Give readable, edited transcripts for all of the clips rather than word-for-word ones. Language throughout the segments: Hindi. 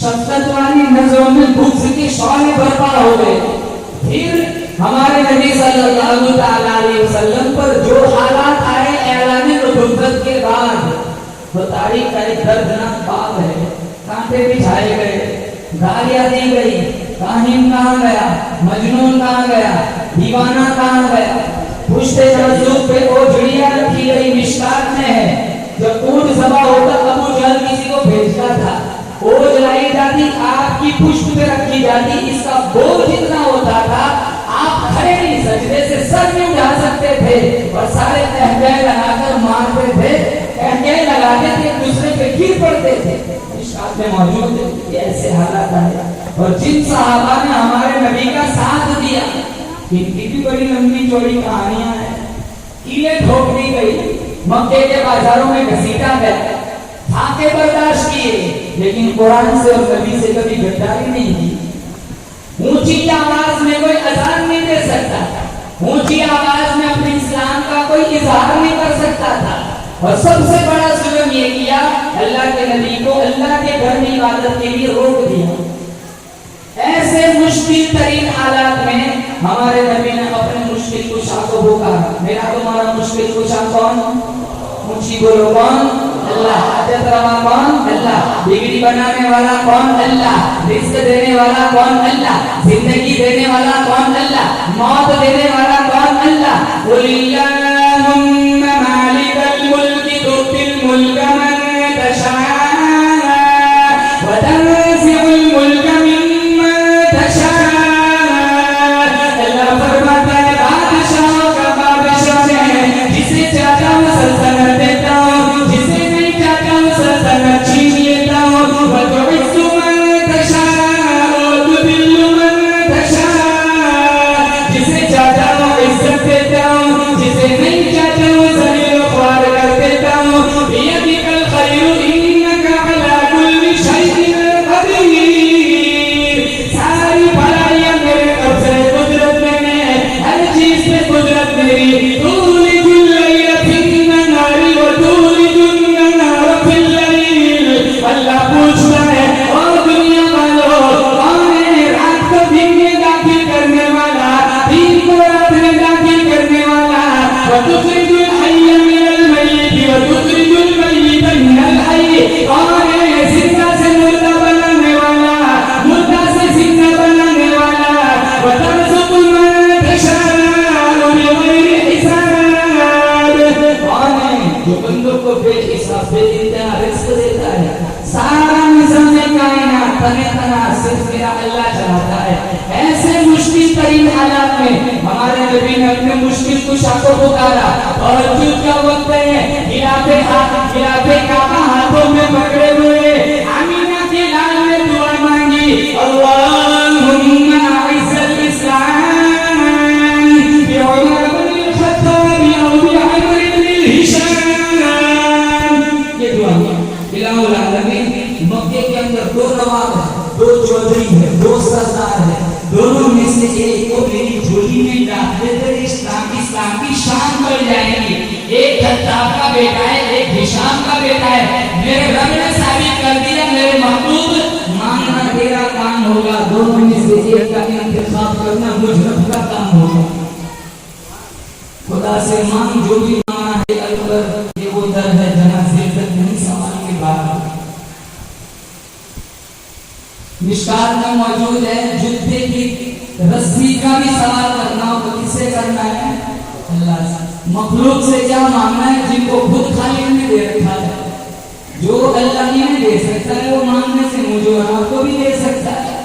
शफकत वाली नजरों में बुग़्ज़ के शौले बर्पा हो गए। फिर हमारे नबी सल्लल्लाहु अलैहि वसल्लम पर जो हालात आए ऐलान नबुव्वत के बाद, वो तारीख का एक दर्दनाक बाब है। कांटे बिछाए गए, गालियां दी गई, काहिन कहाँ गया, मजनून कहाँ गया, दीवाना कहाँ गया। पुश्ते तवज्जुह पे ओझड़ियां रखी गई मिशकात में है। जब ऊंट ज़बह होता अबू जहल किसी को भेजता था, ओझ लाई जाती, आपकी पुश्त पे रखी जाती, इसका बोझ इतना होता था आप खड़े नहीं, सजदे से सर नहीं उठा सकते थे और सारे कहके लगाकर मारते थे, कहके लगाते थे, एक दूसरे पे गिर पड़ते थे। मिशकात में मौजूद है ऐसे हालात आए। और जिन सहाबा ने हमारे नबी का साथ दिया, इनकी भी बड़ी लंबी चौड़ी कहानियां हैं। कीलें ठोक दी गई, मक्के के बाजारों में घसीटा गया, फाके बर्दाश्त किए, लेकिन कुरान से और नबी से कभी गद्दारी नहीं की। ऊंची आवाज में कोई अजान नहीं दे सकता, ऊंची आवाज में अपने इस्लाम का कोई इजहार नहीं कर सकता था। और सबसे बड़ा जुल्म ये किया, अल्लाह के नबी को अल्लाह के घर में इबादत के लिए रोक दिया। ऐसे मुश्किल तरीन हालात में हमारे नबी ने अपने मुश्किल कुशा को पुकारा। मेरा तुम्हारा मुश्किल कुशा कौन? ऊंची बोलो कौन? अल्लाह। हाजत रवा कौन? अल्लाह। बिगड़ी बनाने वाला कौन? अल्लाह। रिज़्क देने वाला कौन? अल्लाह। जिंदगी देने वाला कौन? अल्लाह। मौत देने वाला कौन? अल्लाह। कुलिल्लाहुम्मा मालिकल मुल्की तुतिल मुल्का मन तशा व तंज़िउल मुल्का मिम्मन तशा। अल्लाह फरमाता है बादशाहों का बादशाह है, जिसे चाहता हूं सल्तनत देता हूं, जिसे नहीं चाहता हूं सल्तनत छीन लेता हूं। व तुइज़्ज़ु मन तशा व तुज़िल्लु मन तशा। जिसे चाहता हूं इज्जत देता हूं, जिसे नहीं चाहता हूं ज़लील ख्वार कर देता हूं। बियदिकल खैरु इन्नका अला कुल्ली शैइन क़दीर। सारी भलाइयां मेरे कब्ज़े कुदरत में है, हर चीज पे कुदरत मेरी। तूलिजुल लैल फिन नहारी व तूलिजुन नहार फिल लैल। अल्लाह पूछता है, ओ दुनिया वालों, कौन है रात को दिन में दाखिल करने वाला, दिन को रात में दाखिल करने वाला। व तुखरिजुल हय्य मिनल मय्यित व तुखरिजुल मय्यित मिनल हय्य। कौन है जिंदा से मुर्दा बनाने वाला, मुर्दा से जिंदा बनाने वाला। व तर्ज़ुक़ु मन तशाअ बिग़ैरि हिसाब। कौन है जो बंदों को बेहिसाब बेइंतहा रिज़्क देता है। सारा निज़ाम कायनात तने तना सिर्फ मेरा अल्लाह चलाता है। ऐसे मुश्किल तरीन हालात में हमारे नबी ने अपने मुश्किल कुशा को पुकारा। और तहज्जुद का वक्त है, खिलाफे काबा हाथों में पकड़े हुए आमीना के लाल ने दुआ मांगी, अल्लाहुम्मा अइज़्ज़िल इस्लाम बि उमर इब्न ख़त्ताब औ बि अमर इब्न हिशाम। ये दुआ इलाहुल आलमीन। मक्के के अंदर दो नवाब है, दो चौधरी है, दो सरदार है, दोनों में से एक को मेरी झोली में डाल देते इस्लाम की शान बढ़ जाएगी। एक खत्ताब का बेटा है, एक हिशाम का बेटा है। मेरे रब ने साबित कर दिया, मेरे महबूब मांगना तेरा काम होगा, दोनों में से एक का इंतखाब करना मुझ रब का काम होगा। खुदा से मांग जो भी मांगना है, अकबर ये वो दर है जहाँ जिल्लत नहीं सवाल के बाद। मिशकात में मौजूद है, जूते की रस्सी का भी सवाल करना हो तो किससे करना है? अल्लाह से। मखलूक से क्या मांगना है जिनको खुद खालिक ने दे रखा है। जो अल्लाह ही नहीं दे सकता है वो मांगने से मुझे और आपको भी दे सकता है।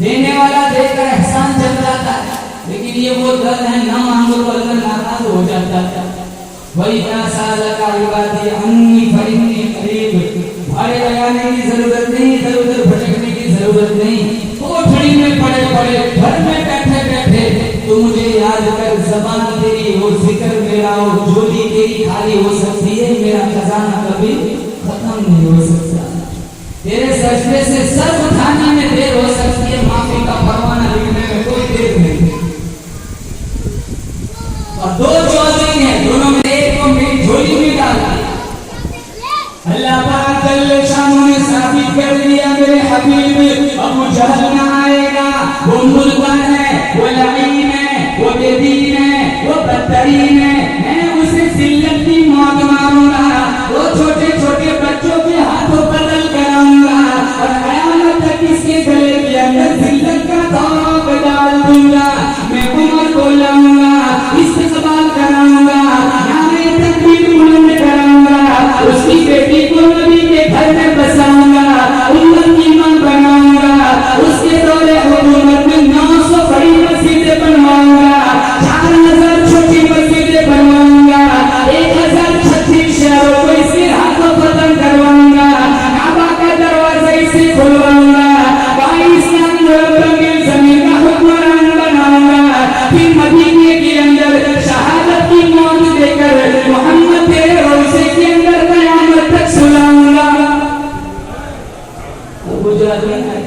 देने वाला देकर एहसान चल जाता है, लेकिन ये वो दर्द है ना मांगो तो अल्लाह नाराज हो जाता है। वही सालका इबादी अन्नी फइन्नी करीब। भाड़े लगाने की जरूरत नहीं, इधर उधर भटकने की जरूरत नहीं। कोठड़ी में पड़े पड़े, घर में बैठे बैठे तो मुझे याद कर, ज़बान तेरी हो, जिक्र मेरा हो, झोली तेरी खाली हो सकती है, मेरा खजाना कभी खत्म नहीं हो सकता। तेरे सजदे से सर उठाने में देर हो सकती है, माफी का फरमाना लिखने में कोई देर नहीं। और दो चौधरी हैं, दोनों में एक को मेरी झोली में डाल दिया। अल्लाह पाक शाम ने साबित कर दिया वो जालिम है,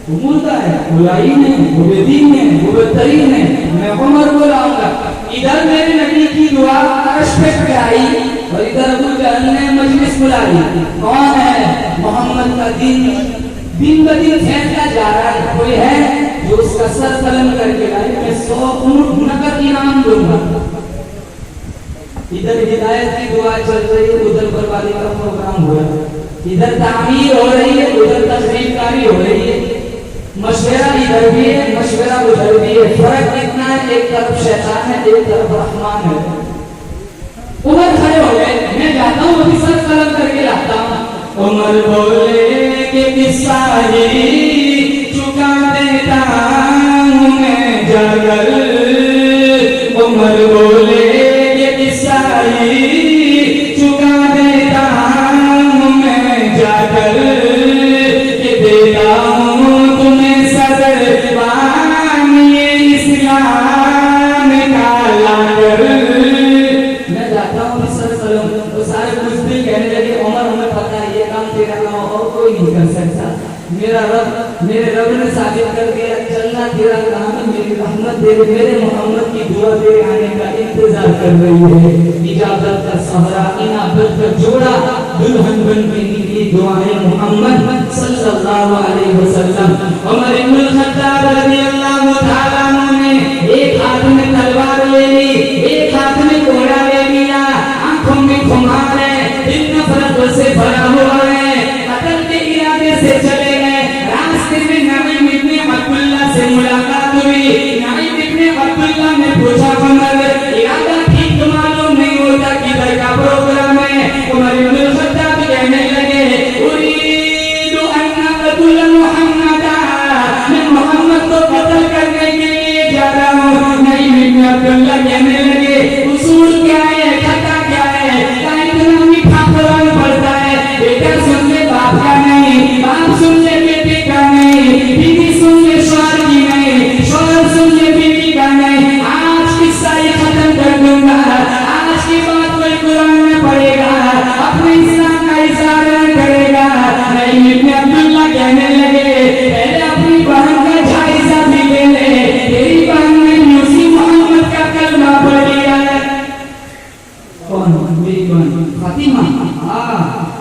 वो मुर्दा है, वो लाइन है, वो बेदीन है, वो बदतरीन है, मैं उमर को लाऊंगा। इधर मेरे नबी की दुआ अर्श पे आई और इधर अबू जहल ने मजलिस बुला ली। कौन है? मोहम्मद का दिन दिन ब दिन फैलता जा रहा है। कोई है जो उसका सर कलम करके लाए, मैं 100 ऊंट नकद इनाम दूंगा। इधर हिदायत की दुआ चल रही है, उधर बर्बादी का प्रोग्राम हो रहा है। इधर तामीर हो रही है, उधर तस्वीरकारी हो रही है। मशवरा इधर भी है, मशवरा उधर भी है। फर्क इतना है, एक तरफ शैतान है, एक तरफ रहमान है। उमर खड़े हो गए, मैं जाता हूँ अभी सर कलम करके लाता हूँ। उमर बोले कि किस्सा ही चुका देता हूँ मैं जाकर। उमर बोले कि किस्सा ही चुका देता हूँ मैं जाकर, कि देता हूँ तुम्हें सदर बानिए इस्लाम का लाकर। मैं जाता हूँ सर कलम, तो सारे मुस्लिम कहने लगे उमर हमें पता है ये काम तेरा काम और कोई नहीं कर सकता। मेरे रब ने साबित कर दिया, चलना तेरा काम है, मेरी रहमत तेरे मेरे मोहम्मद की दुआ तेरे आने का इंतजार कर रही है। इजाजत का सहरा इनाबत का जोड़ा दुल्हन बन के निकली दुआएं मोहम्मद सल्लल्लाहु अलैहि वसल्लम। उमर इब्नुल खत्ताब रज़ियल्लाहु तआला अन्हु ने एक हाथ में तलवार ले ली, एक हाथ में घोड़ा ले लिया, आंखों में खुमार है, दिल नफरत से भरा हुआ है, कत्ल के इरादे से चले गए। रास्ते में नईम इब्ने अब्दुल्लाह से मुलाकात हुई। नईम इब्ने अब्दुल्लाह ने पूछा उमर इरादा ठीक मालूम नहीं होता किधर का प्रोग्राम है। उमर इब्नुल खत्ताब कहने लगे उरीदु अन अक़तुल मुहम्मदा, मैं मोहम्मद को कत्ल करने के लिए जा रहा हूँ। नईम इब्ने अब्दुल्लाह कहने लगे उसूल क्या है, खता क्या है, क्या इतना मीठा कुरान पढ़ता है? बेटा सुन ले बाप का नहीं, बाप सुन ले बेटे का नहीं, बीवी सुन ले शौहर की नहीं, शौहर सुन ले बीवी का नहीं। आज किस्सा ही खत्म कर दूंगा, आज की बात कोई कुरान में पढ़ेगा, अपने इस्लाम का इज़हार करेगा। नईम इब्ने अब्दुल्लाह कहने लगे पहले अपनी बहन का जायजा भी ले ले, तेरी बहन ने यूसी मोहम्मद का कलमा पढ़ लिया है। कौन? मेरी बहन फातिमा। हाँ,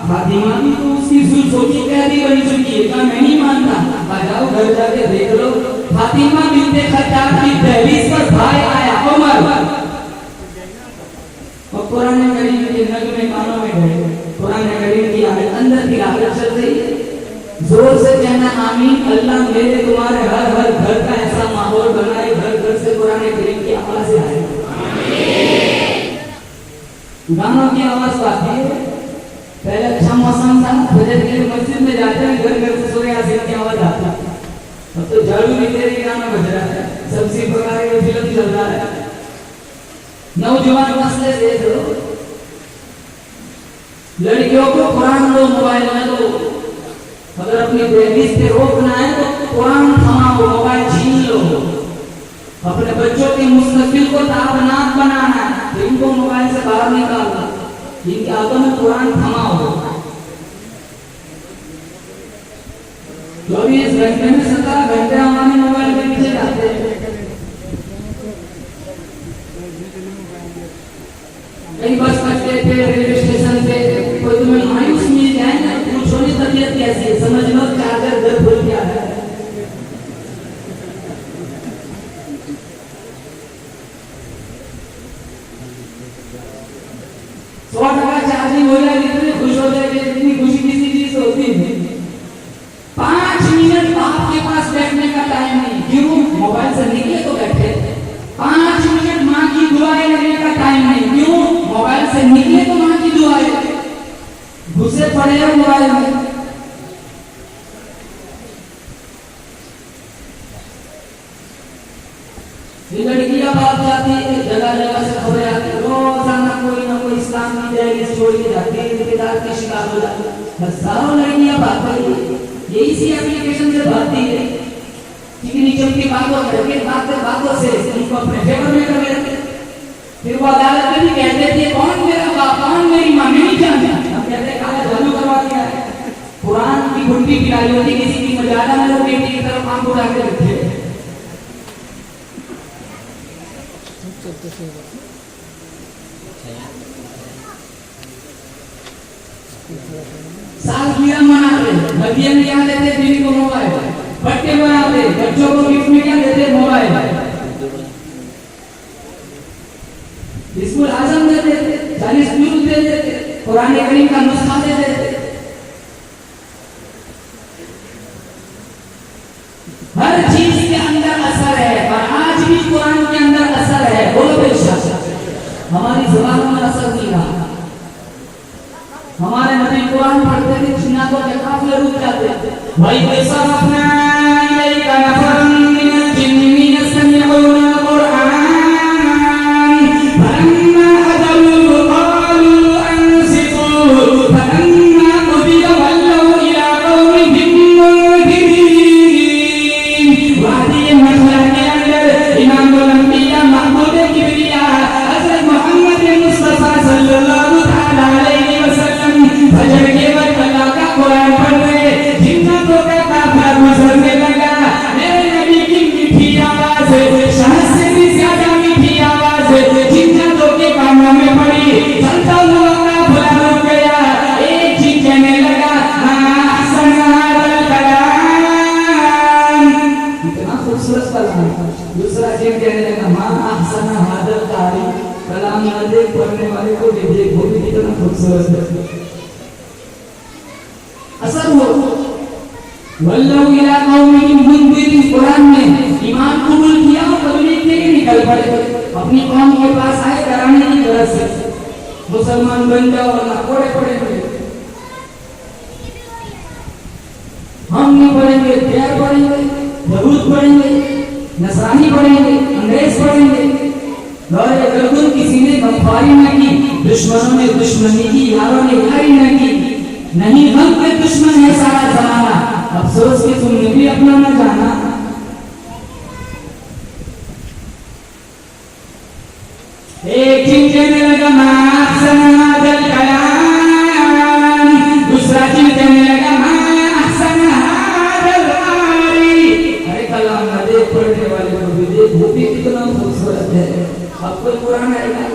फातिमा भी तो उसकी जुल्फों की कैदी बन चुकी है, क्या मैं नहीं मानता? आ जाओ घर जाके देख लो। फातिमा बिन्ते खत्ताब की दहलीज पर भाई आया उमर, और कुरान करीम के नगमे कानों में गए। कुरान करीम की आयत अंदर की आयत चल रही है, जोर से कहना आमीन। अल्लाह मेरे तुम्हारे हर हर घर का ऐसा माहौल बनाए, घर घर से कुरान करीम की आवाज आए। गानों की आवाज आती है। पहले अच्छा मौसम था, फजर के लिए मस्जिद में जाते हैं, घर घर से सूर्य यासीन की आवाज आती है। अब तो झाड़ू भी तेरे गाना बज रहा है, सब्जी पका के फिल्म चल रहा है। नौजवान मसले देख लो, लड़कियों को कुरान दो, मोबाइल न दो। अगर अपनी दहलीज पे रोकना है तो कुरान थमाओ, मोबाइल छीन लो। अपने बच्चों के मुस्तकबिल को ताबनाक बनाना है तो इनको मोबाइल से बाहर निकालना, इनके हाथों में कुरान थमाओ। 24 घंटे में 17 घंटे हमारे मोबाइल के पीछे जाते हैं। कई बस अड्डे पे, रेलवे स्टेशन पे कोई तुम्हें मायूस मिल जाए ना, पूछो नहीं तबीयत कैसी है, समझ लो चार्जर घर भूल गया है। चार्जिंग हो जाए, इतनी खुश हो जाए, इतनी खुशी किसी चीज से होती है। 5 मिनट बाप के पास बैठने का टाइम नहीं, क्यों? मोबाइल से निकले तो बैठे। 5 मिनट माँ की दुआएं लेने का टाइम नहीं, क्यों? मोबाइल से निकले तो माँ की दुआएं, घुसे पड़े हैं मोबाइल में। लड़कियां बात जाती है, जगह जगह से खबरें आती है, रोजाना कोई ना कोई इस्लाम की दहलीज छोड़ के जाती है, इंतजार की शिकार हो जाती है। बस सारों लड़कियां बात करी, ये इसी एप्लीकेशन से भागती है। चिकनी चमकी बातों करके बातों से उनको अपने फेवर में कर लेते। फिर वो अदालत में भी कह देती है कौन मेरा बाप, कौन मेरी माँ, नहीं जानता। अब कहते काला जादू करवा दिया है। कुरान की कुंडी पिलाई होती किसी की मर्यादा में लोग बेटी की तरफ आंख उठा के रखे। सालगिरह मनाते, मदिया में क्या देते? बीवी को मोबाइल। बर्थडे मनाते, बच्चों को गिफ्ट में क्या देते? मोबाइल। स्कूल आजम दे देते, 40 जुज़ दे देते, कुरान करीम का नुस्खा दे देते। हर चीज के अंदर असर है और आज भी कुरान के अंदर असर है। बोलो बेशक, हमारी जुबान में असर नहीं रहा। हमारे नबी कुरान पढ़ते थे, जिन्नातों के काफिले रुक जाते। भाई पैसा अपना इलाइका नफरन मिनल जिन्नि यस्तमिऊना कुरान फलम्मा हदरू क़ालू अंसितू फलम्मा क़ुदिया वल्लौ इला क़ौमिहिम मुनज़िरीन। वादी मसला के अंदर इमामुल अंबिया महमूद किबरिया हज़रत मोहम्मद मुस्तफा सल्लल्लाहु तआला अलैहि वसल्लम फजर के वक्त अल्लाह का कुरान पढ़ रहे, जिन्नातों का काफिला गुजरने लगा। मेरे नबी की मीठी आवाज शहद से भी ज्यादा मीठी आवाज जिन्नातों के कानों में पड़ी। चलता हुआ काफिला रुक गया। एक चीज कहने लगा, अहसन हादल कलाम, इतना खूबसूरत कलाम। दूसरा चीज कहने लगा, अहसन हादल कारी, कलाम न देख पढ़ने वाले को भी देख, वो भी कितना खूबसूरत है। असर हो वल्लौ इला कौमिहिम मुनज़िरीन। कुरान में ईमान कबूल किया और तबलीग के लिए निकल पड़े, अपनी कौम के पास आए कराने की गरज से। मुसलमान बन जाओ वरना कोड़े पड़ेंगे। हम नहीं पढ़ेंगे, प्यार पढ़ेंगे, यहूद पढ़ेंगे, नसरानी पढ़ेंगे, अंग्रेज पढ़ेंगे। दौरे गर्दन किसी ने गद्दारी न की, दुश्मनों ने दुश्मनी की, यारों ने यारी न की। नहीं, हम के दुश्मन है सारा जमाना, अफसोस कि तुमने भी अपना न जाना। एक चीज कहने लगा, अहसन हादल कलाम। दूसरा चीज कहने लगा, अहसन हादल कारी। अरे कलाम न देख पढ़ने वाले को भी देख, वो भी कितना खूबसूरत है। अब कोई कुरान आएगा,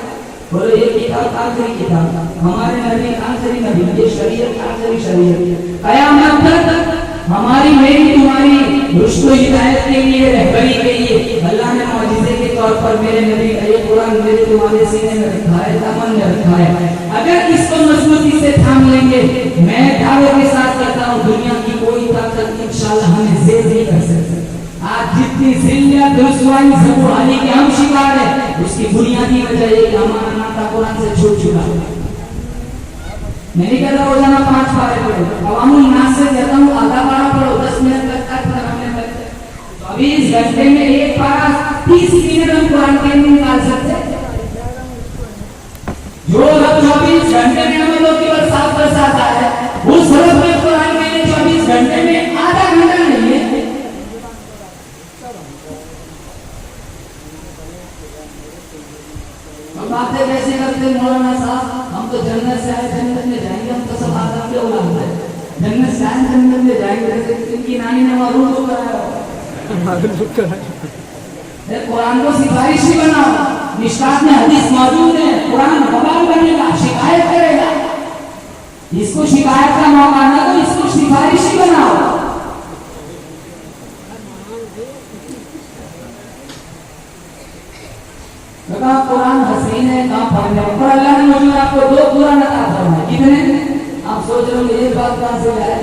बोलो ये किताब आखिरी किताब, हमारे नबी आखिरी नबी, ये शरीयत आखिरी शरीयत। कयामत तक हमारी मेरी तुम्हारी रुश्द व हिदायत के लिए, रहबरी के लिए अल्लाह ने मौजिज़े के तौर पर मेरे नबी का ये कुरान मेरे तुम्हारे सीने में रखा है, दामन में रखा है। अगर इसको मजबूती से थाम लेंगे, मैं दावे के साथ कहता हूँ दुनिया की कोई ताकत इंशाअल्लाह हमें ज़ेर नहीं कर सकती। आज जितनी जिल्लत रुसवाई ज़बूहानी के हम शिकार है, उसकी बुनियादी वजह ये कि हमारा नाता कुरान से छूट चुका है। मैं नहीं कहता रोजाना 5 पारे पढ़ो, अवामुल नास से कहता हूँ आधा पारा पढ़ो, 10 मिनट तक पढ़ाने लगते। 24 घंटे में एक पारा 30 मिनट हम कुरान के लिए निकाल सकते। जो रब 24 घंटे में हम लोग केवल 7 बरसाता है, उस रब के कुरान के लिए 24 घंटे में आधा घंटा नहीं है। हम बातें कैसे करते मौलाना साहब, हम तो जन्नत से आए जन्नत में जाएंगे, हम तो सब आदम के औलाद हैं, जन्नत से आए जन्नत में जाएंगे। इनकी नानी ने मालूम तो कराया, कुरान को सिफारिशी बनाओ। मिशकात में हदीस मौजूद है, कुरान बवाल बनेगा, शिकायत करेगा। इसको शिकायत का मौका ना दो, इसको सिफारिशी बनाओ। कहा कुरान हसीन है, कहाँ पढ़ने और अल्लाह ने मुझे आपको 2 कुरान अता फरमाए। कितने? आप सोच रहे होंगे ये बात कहाँ से आए?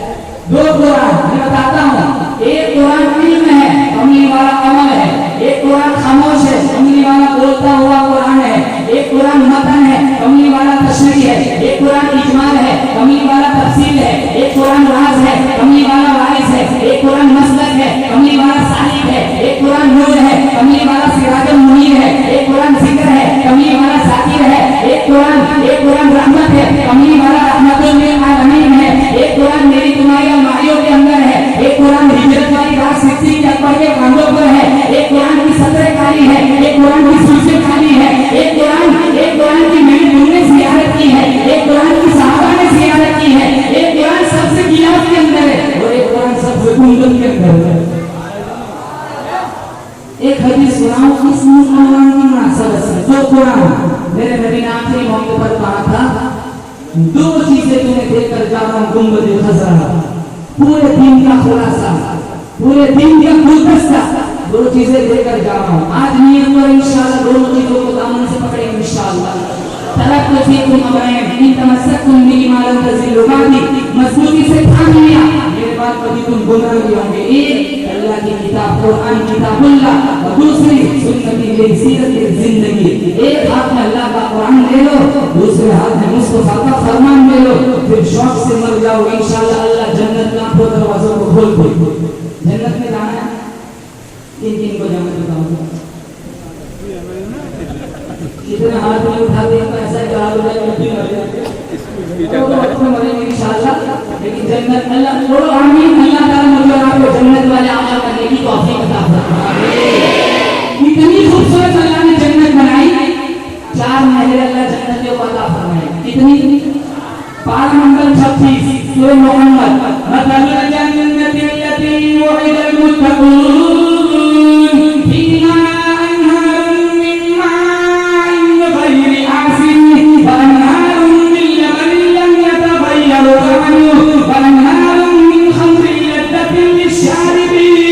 2 कुरान मैं बताता हूँ। एक कुरान इल्म है, कमली वाला अमल है। एक कुरान खामोश है, कमली वाला बोलता हुआ कुरान है। एक कुरान मतन है, कमली वाला तशरीह है। एक कुरान इजमाल है, कमली वाला तफसील है। एक कुरान राज है, कमली वाला वारिस है। एक कुरान मसलक है, कमली वाला सालिक है। एक कुरान नूर है, कमली वाला सिराजुल मुनीर है। एक कुरान जिक्र है, कमली वाला जाकिर है। एक कुरान रहमत है, कमली वाला रहमतुल लिल आलमीन है। एक कुरान मेरी तुम्हारी अलमारियों के अंदर है। एक कुरान हिजरत वाली रात 60 अकबर के कांधों पर है। एक कुरान की सदरें खाली है, एक कुरान की सुल्फ़ें खाली है। एक कुरान की मैंने तुमने जियारत की है। एक कुरान की सहाबा ने जियारत की है। एक कुरान सबसे गिलाफ के अंदर है। सुनाऊं इस मुसलमान की मुनासबत से जो कुरान मेरे नबी ने आखिरी मौके पर कहा था, दो चीजें तुम्हें देकर जा रहा हूं, गुंबद खजरा, पूरे दिन का खुलासा, पूरे दिन का गुलदस्ता, दो चीजें देकर जा रहा हूं। आज नियत पर इंशाअल्लाह दोनों चीजों को दामन से पकड़ेंगे इंशाअल्लाह। तरक्कु फीकुम अमरैन इन तमस्सकतुम बिही मा लन तज़िल्लू बादी, मजबूती से थाम लिया मेरे बाद कभी तुम गुमराह नहीं होंगे। एक अल्लाह की किताब कुरान किताबुल्लाह और दूसरी सुन्नती सीरत जिंदगी। एक हाथ में अल्लाह का कुरान ले लो, दूसरे हाथ में मुस्तफा का फरमान ले लो, फिर शौक से मर जाओ इंशाअल्लाह। अल्लाह जन्नत का आपको दरवाजों को खोल दे। जन्नत में जाना है, किन को जाना बताऊंगा। कितने हाथ में उठा दे ऐसा करा दो मरेंगे इंशाअल्लाह। लेकिन जन्नत अल्लाह बोलो आमीन। अल्लाह ताला मुझे और आपको जन्नत वाले अमल करने की तौफीक अता फरमाए। इतनी खूबसूरत अल्लाह ने जन्नत बनाई, 4 महल अल्लाह जन्नत को अता फरमाए। कितनी? पारा नंबर 36 सूरह मोहम्मद। मसलुल जन्नति अल्लती वुइदल मुत्तक़ून फीहा अनहारुम मिन माइन गैरि आसिन व अनहारुम मिन लबनिन लम यतगय्यर तअमुहु व अनहारुम मिन खम्रिन लज़्ज़तिन लिश्शारिबीन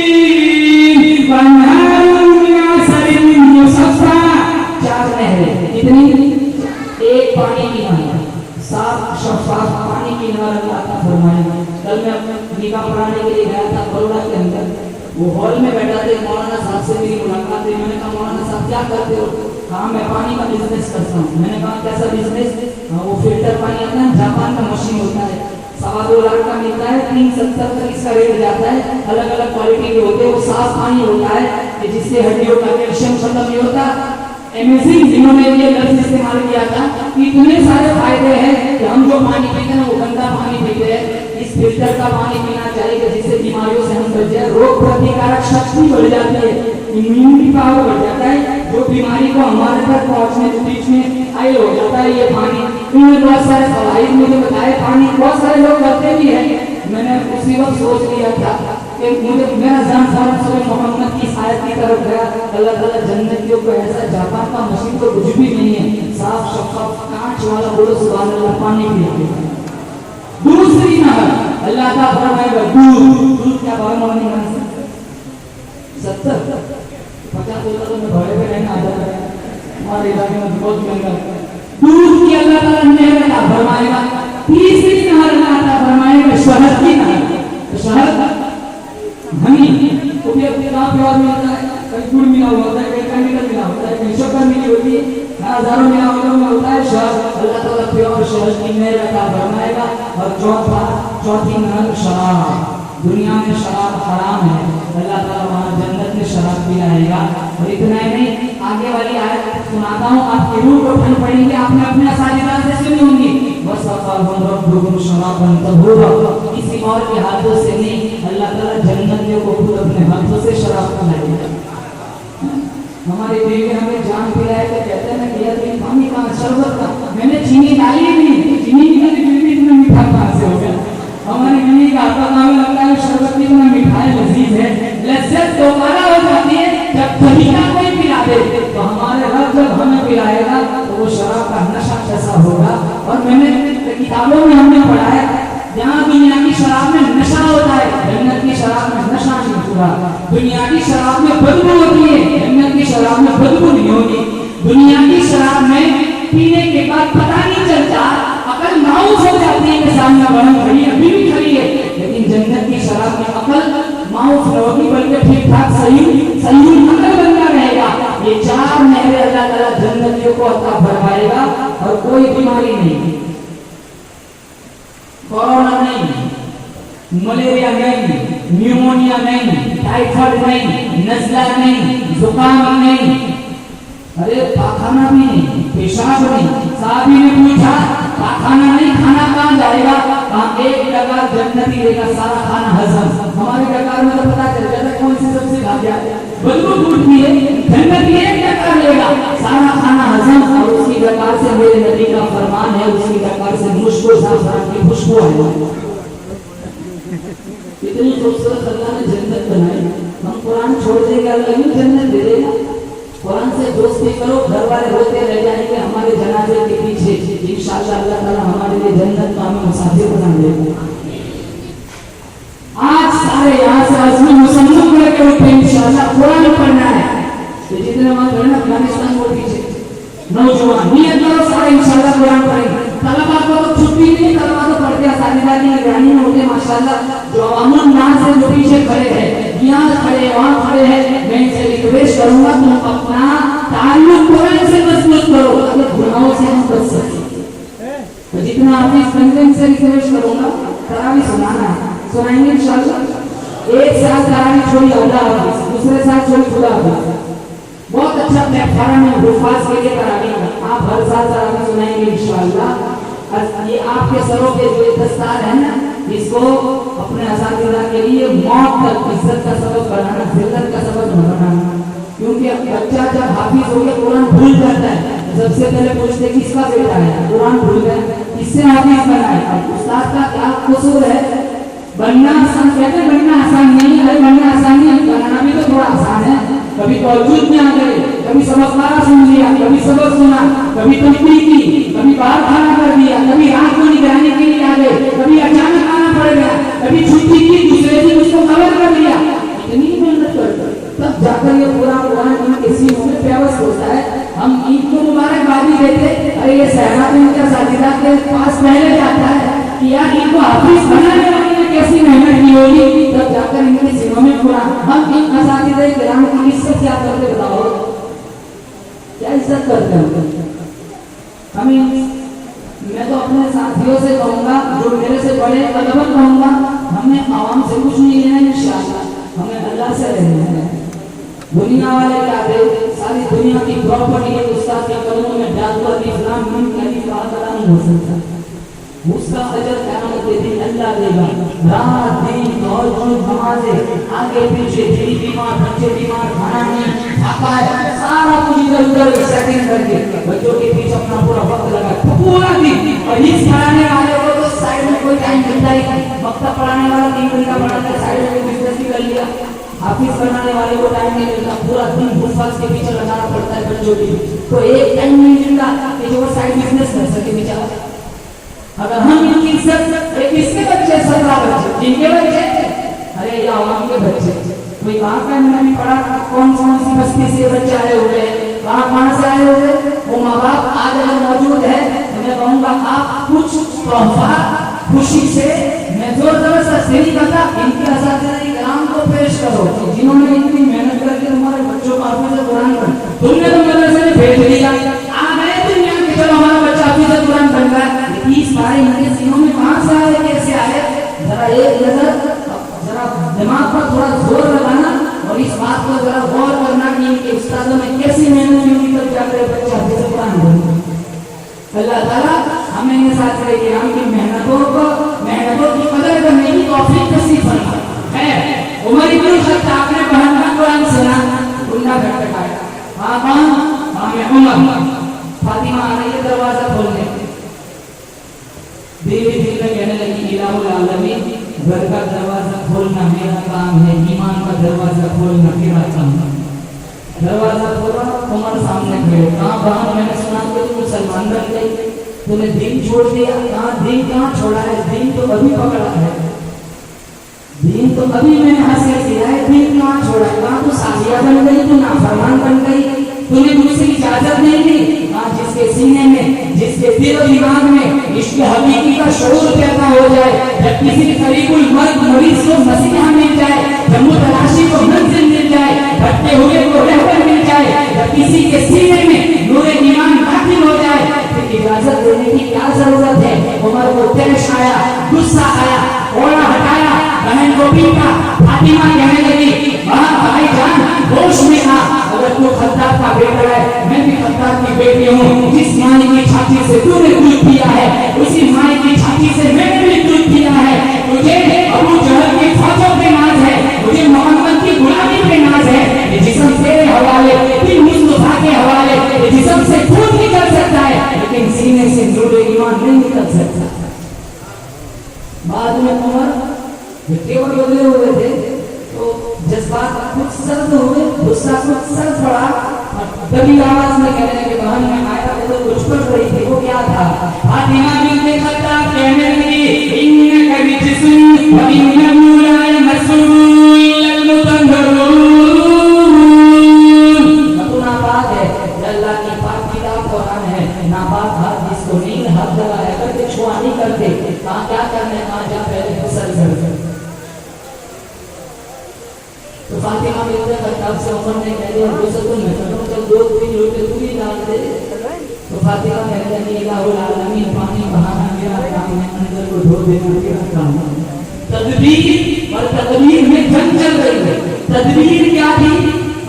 व अनहारुम मिन असलिन मुसफ़्फ़ा। 4 नहरें। कितनी? एक पानी की नहर, साफ शफाफ पानी की नहर अल्लाह अता फरमाएगा। कल मैं अपने निकाह पढ़ाने के लिए गया था बड़ौदा के अंदर, वो हॉल में बैठा थे, मौलाना साहब से मेरी मुलाकात हुई। मैंने कहा मौलाना साहब क्या करते हो? कहा मैं पानी का बिजनेस करता हूँ। मैंने कहा कैसा बिजनेस? वो फिल्टर पानी आता है, जापान का मशीन होता है, 2.25 लाख का मिलता है, 370 तक इसका रेट जाता है। अलग अलग क्वालिटी के होते हैं, वो साफ पानी होता है जिससे हड्डियों का कैल्शियम खत्म नहीं होता। अमेजिंग, जिन्होंने ये लफ्ज इस्तेमाल किया था कि इतने सारे फायदे हैं कि हम जो पानी पीते हैं वो गंदा पानी पीते हैं, इस फिल्टर का पानी पीना चाहिए जिससे बीमारियों से हम बच जाए, रोग प्रतिकारक शक्ति बढ़ जाती है, इम्यूनिटी पावर बढ़ जाता है। जो बीमारी को हमारे तक पहुंचने के बीच में आयल हो जाता है ये पानी। इन्होंने बहुत सारे फवाइद मुझे बताए, पानी बहुत सारे लोग करते भी हैं। मैंने उसी वक्त सोच लिया था कि मुझे मेरा ध्यान सूरह मोहम्मद की आयत की तरफ गया। अल्लाह ताला जन्नतियों को ऐसा, जापान का मशीन तो कुछ भी नहीं है, साफ शफाफ कांच वाला, बोलो सुभान अल्लाह, पानी पिएंगे। दूसरी नहर अल्लाह का फरमाएगा दूध क्या भाव मांगने में 70 50 तो मैं भरे पे रहना आता है हमारे इलाके में, बहुत महंगा दूध की अल्लाह ताला नहर अता फरमाएगा। तीसरी नहर अल्लाह ताला फरमाएगा शहद की नहर। शहद हनी उपयोग कहाँ प्योर मिलता है, कहीं गुड़ मिला हुआ होता है, कहीं केमिकल मिला होता है, कहीं शक्कर मिली होती है, हजारों मिला होता है शहद। अल्लाह ताला प्योर शहद की नहर अता फरमाएगा। और चौथी नहर शराब। दुनिया में शराब हराम है, अल्लाह ताला वहाँ जन्नत में शराब पिलाएगा। और इतना ही नहीं, आगे वाली आयत सुनाता हूँ, आपकी रूह को ठंड पड़ेगी, आपने अपने साझेदार से सुनी होंगी। वसफ़ाहुम रब्बुहुम शराबन तहूरा, किसी और के हाथों से नहीं, अल्लाह ताला जन्नतियों को खुद अपने हाथों से शराब पिलाएगा। हमारी बीवी हमें जान पिलाए तो कहते हैं कि यार पानी का शरबत का मैंने चीनी डाली नहीं, चीनी की बीवी इतना मीठा कहाँ से हो गया? हमारी बीवी का आपका नाम लगता है शरबत कितना मीठा है, लजीज है। लज्जत दोबारा हो जाती है जब तरीका कोई पिला दे, तो हमारे रब जब हमें पिलाएगा तो वो शराब का नशा कैसा होगा। और मैंने किताबों में हमने पढ़ा है, जहाँ दुनिया की शराब में नशा होता है, जन्नत की शराब में नशा नहीं होगा। दुनिया की शराब में बदबू होती है, जन्नत की शराब में बदबू नहीं होगी। दुनिया की शराब में पीने के बाद पता नहीं चलता, अकल मायूस हो जाती है कि सामने बड़ा खड़ी है, अभी भी खड़ी है, लेकिन जन्नत की शराब में अकल मायूस न होगी, बल्कि ठीक ठाक सही अकल बनता रहेगा। ये 4 नहरें अल्लाह ताला जन्नतियों को अता फरमाएगा। और कोई बीमारी नहीं, कोरोना नहीं, मलेरिया नहीं, न्यूमोनिया नहीं, टाइफाइड नहीं, नजला नहीं, जुकाम नहीं, अरे पाखाना भी नहीं, पेशाब नहीं। साहबी ने पूछा पाखाना नहीं, खाना कहाँ जाएगा? कहाँ एक डकार जन्नती लेगा, सारा खाना हजम। हमारे डकार में तो पता चल जाता कौन सी सब्जी खा गया, बदबू टूटती है, जन्नती एक डकार लेगा, सारा खाना हजम। और उसकी डकार से मेरे नबी का फरमान है, उसकी डकार से मुश्किल ज़ाफ़रान की खुशबू आएगी। इतनी खूबसूरत अल्लाह ने जन्नत बनाई, हम कुरान छोड़ देंगे, अल्लाह ही जन्नत दे देगा। कुरान से दोस्ती करो, घर वाले रोते रह जाएंगे हमारे जनाजे के पीछे, इंशाअल्लाह अल्लाह ताला हमारे लिए जन्नत का हमें मुसाफिर बना देगा। आज सारे यहाँ से आजमी मुसलमान करके उठे, इंशाअल्लाह कुरान पढ़ना है। तो जितने वहां गए अफगानिस्तान को पीछे नौजवान नियत करो सारे इंशाअल्लाह कुरान पढ़ेंगे। तलबा को तो छुट्टी नहीं, तलबा तो पढ़ते आसानीदार की निगरानी में होते माशाअल्लाह। जो अमन नाम से जो पीछे खड़े हैं, यहाँ खड़े वहाँ खड़े हैं, मैं इनसे रिक्वेस्ट करूंगा तुम अपना ताल्लुक कुरान से मजबूत करो, अगर गुनाहों से हम बच सके। तो जितना आप इस कंटेंट से रिक्वेस्ट करूंगा, तरावी सुनाना है, सुनाएंगे इंशाअल्लाह। एक साल तरावी छोड़ी अल्लाह हाफिज़, दूसरे साल छोड़ी खुदा हाफिज़। बहुत अच्छा प्लेटफॉर्म है हुफाज के लिए तरावी का, आप हर साल तरावी सुनाएंगे इंशाअल्लाह। ये आपके सरों के जो दस्तार है ना, इसको अपने असातिज़ा के लिए मौत तक इज्जत का सबब बनाना, जिल्लत का सबब न बनाना। क्योंकि बच्चा जब हाफिज हो गया कुरान भूल जाता है, सबसे पहले पूछते किसका बेटा है, कुरान भूल गए, किससे हाफिज बना है। अब उस्ताद का क्या कसूर है? बनना आसान, कहते बनना आसान नहीं है, बनना आसान नहीं, बनाना भी तो थोड़ा आसान है। कभी तवज्जुद में आ गए, कभी सबक मारा सुन लिया, कभी सबक सुना, कभी तस्बीह की, कभी बाहर खाना कर दिया, कभी रात को निगरानी के लिए आ गए, कभी अचानक आना पड़ गया, कभी छुट्टी की, दूसरे दिन उसको कवर कर लिया। इतनी मेहनत करते तब जाकर ये पूरा कुरान किसी में व्यवस्थ होता है। हम ईद को मुबारकबादी देते, अरे ये सहरा उनके साथीदार के पास पहले जाता है कि यार इनको हाफिज बनाने वाले ने कैसी मेहनत की होगी, तब जाकर इनके सीनों में कुरान। हम इन असातिज़े किराम की इज्जत क्या करते बताओ, क्या इज्जत करते हैं हमें? मैं तो अपने साथियों से कहूँगा, जो मेरे से बड़े अदब कहूँगा, हमें आवाम से कुछ नहीं लेना इंशाअल्लाह, हमें अल्लाह से लेना है। दुनिया वाले क्या दे, सारी दुनिया की प्रॉपर्टी एक उस्ताद के कदमों में डालकर इस्लाम मीम कभी बात नहीं हो सकता, उसका अजर क़यामत के दिन अल्लाह देगा। रात दिन तहज्जुद नमाज़ें, आगे पीछे, दिल बीमार, बच्चे बीमार, खाना नहीं, थका है, सारा कुछ इधर उधर सेटिंग करके बच्चों के पीछे अपना पूरा वक्त लगा पूरा दिन। और इस पढ़ाने वाले को तो साइड में कोई टाइम मिलता ही नहीं, मक्तब पढ़ाने वाला 3 घंटा पढ़ाता है, साइड में बिजनेस भी कर लिया। हाफिज बनाने वाले को टाइम नहीं मिलता, पूरा दिन हुफाज के पीछे लगाना पड़ता है बच्चों की, तो एक टाइम नहीं मिलता कि जो साइड बिजनेस कर सके बेचारा। अगर हम इनकी इज्जत, किसके बच्चे, 17 बच्चे, जिनके बच्चे, अरे या आवाम के बच्चे, कोई कहाँ का नहीं पढ़ा, कौन सी बस्ती से बच्चे आए हुए, कहाँ से आए हुए, वो माँ बाप आज अगर मौजूद है तो मैं कहूँगा आप कुछ तोहफा खुशी से, मैं जोर जबरदस्त नहीं करता, इनके असातिज़े किराम को पेश करो जिन्होंने इतनी मेहनत करके तुम्हारे बच्चों को हाफिज़ कुरान बन, तुमने तो मदरसे में भेज दिया, आ गए दुनिया में, चलो हमारा बच्चा हाफिज़ कुरान बन रहा है। 30 सारे इनके सीनों में कहाँ से आए, कैसे आए? जरा एक नजर, जरा दिमाग पर थोड़ा जोर लगाना और इस बात को जरा गौर करना कि इनके उस्तादों ने कैसी मेहनत की होगी, तब जाकर बच्चा हाफिज़ कुरान बने। अल्लाह ताला हमें इन साथियों किराम की मेहनतों की कदर करने की तौफीक नसीब फरमाए। है उमर इब्न खत्ताब ने बहन कुरान सुना, उल्ला खटखटाया, हाँ कौन? हाँ मैं उमर। फातिमा आ रही है दरवाजा खोलने, धीरे धीरे कहने लगी, इलाहुल आलमीन, घर का दरवाजा खोलना मेरा काम है, ईमान का दरवाजा खोलना मेरा काम है। दरवाजा खोला, उमर सामने खड़े, कहाँ बहन मैंने सुना कि तुम मुसलमान बन गई, तूने दीन छोड़ दिया। कहाँ दीन, कहाँ छोड़ा है? दीन तो अभी पकड़ा है, दीन तो अभी मैंने हासिल किया है, दीन कहाँ छोड़ा है? कहाँ तू सालिया बन गई, तू नाफरमान बन गई, तूने मुझसे इजाजत नहीं ली। कहाँ जिसके सीने में, जिसके दिल और दिमाग में इश्क़ हकीकी का शऊर पैदा हो जाए, जब किसी करीबुल मर्द मरीज को मसीहा मिल जाए, जब मुतलाशी को मंजिल मिल जाए, भटके हुए को रहबर मिल जाए, जब किसी के सीने में नूरे ईमान दाखिल हो जाए, फिर इजाजत देने की क्या जरूरत है? उमर को तैश आया, गुस्सा आया, ओढ़ा हटाया, बहन को पीटा। फातिमा कहने लगी, वहाँ भाईजान होश में आ, अगर तू खत्ताब का बेटा है, मैं भी खत्ताब की बेटी हूँ, जिस माँ की छाती से तूने दूध पिया है, उसी माँ की छाती से मैंने भी दूध पिया है। तुझे अबू जहल की फौजों पे नाज है, मुझे मोहम्मद की गुलामी पे नाज है, ये जिस्म तेरे हवाले, फिर मुस्तफा के हवाले, ये जिस्म से खून निकल सकता है, लेकिन सीने से नूरे ईमान नहीं निकल सकता। बाद में उमर तेवर बदले हुए थे, तो जज्बात कुछ सर्द हुए, गुस्सा कुछ सर्द पड़ा। तभी आवाज में कह रहे हैं कि बहन में आया तो कुछ पढ़ रही थी, वो क्या था? फातिमा बिन्त खत्ताब कहने लगी इन्नका बिजिस्म व इन्नहु ला यमस्सुहु इल्लल मुतहहहरून। तो नापाक है, अल्लाह की पाक किताब कुरान है, नापाक हाथ जिसको नहीं हाथ लगाया करके छुआ नहीं करते, कहाँ क्या करने कहाँ जा पहले फसल कर। तो फातिमा बिन्त खत्ताब से उमर ने कह दिया गुस्सा तुम मैं करूं तो 2-3 रोटी तू ही डाल दे। तो फातिमा कहने लगी इलाहुल आलमीन पानी बहाना मेरा काम है, अंदर को धो देना मेरा काम है। तदबीर और तदबीर में जंग चल रही है। तदबीर क्या थी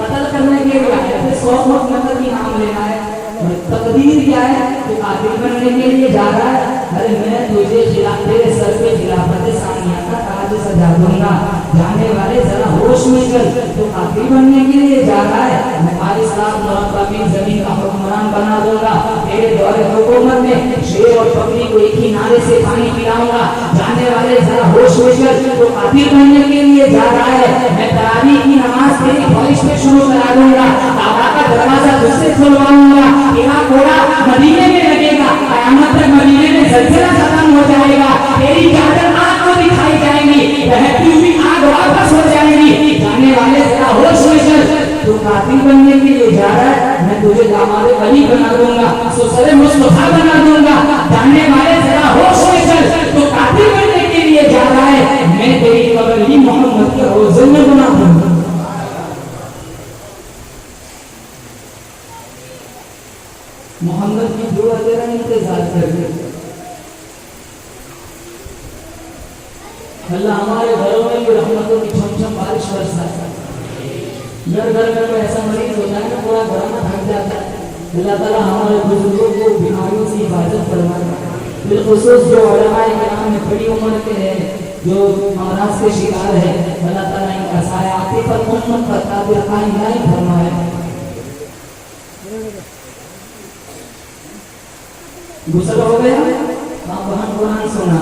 कत्ल करने के लिए आया है, 100 नफर की नाम लेना है। तकदीर क्या है कि कातिल बनने के लिए जा रहा है। अरे मैं तुझे तेरे सर पे खिलाफत सानिया का ताज सजा दूंगा, जाने वाले जरा होश में चल, तो कातिल बनने के लिए जा रहा है। मैं पाकिस्तान मुरब्बी जमीन का हुक्मरान बना दूंगा, तेरे दौरे हुकूमत में शेर और बकरी को एक ही नारे से पानी पिलाऊंगा, जाने वाले जरा होश में चल, तो कातिल बनने के लिए जा रहा है। मैं तरावी की नमाज तेरी ख्वाहिश में शुरू करा दूंगा, काबा का दरवाजा तुझसे खुलवाऊंगा, तेरा घोड़ा मदीने में लगेगा, कयामत तक मदीने में जलजला खत्म हो जाएगा, तेरी चादर आग को दिखाई जाएगी, बहती हुई आग वापस हो जाएगी, जाने वाले जरा होश में चल, तू कातिल बनने के लिए जा रहा है। मैं तुझे दामादे वली बना दूंगा, ससुरे मुस्तफा बना दूंगा, जाने वाले जरा होश में चल, तू कातिल बनने के लिए जा रहा है। मैं तेरी कब्र ही मोहम्मद के रोज़े में बना दूंगा। मोहम्मद की दुआ तेरा इंतजार कर रहे। अल्लाह हमारे घरों में भी रहमतों की छमछम बारिश बरसाता है। घर घर में ऐसा मरीज होता है ना पूरा घर में थक जाता है। अल्लाह ताला हमारे बुजुर्गों को बीमारियों से हिफाजत फरमाए। बिलखुसूस जो उलमाए किराम में बड़ी उम्र के हैं, जो अमराज के शिकार है, अल्लाह ताला इनका साया आतिफत उम्मत पर काबिल कायम नहीं फरमाए। गुस्सा हो गया? आप बहन कुरान सुना।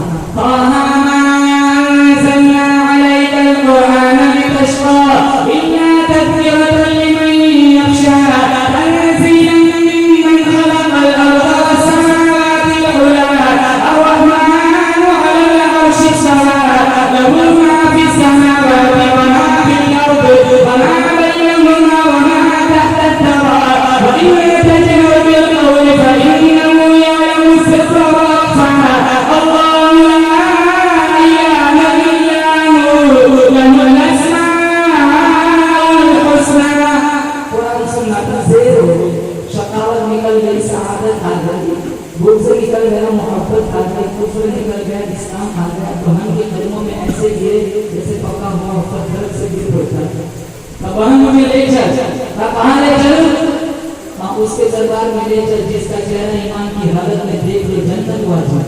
उसके दरबार में ले चल, जिसका चेहरा ईमान की हालत में देख ले जन्नत वाजिब।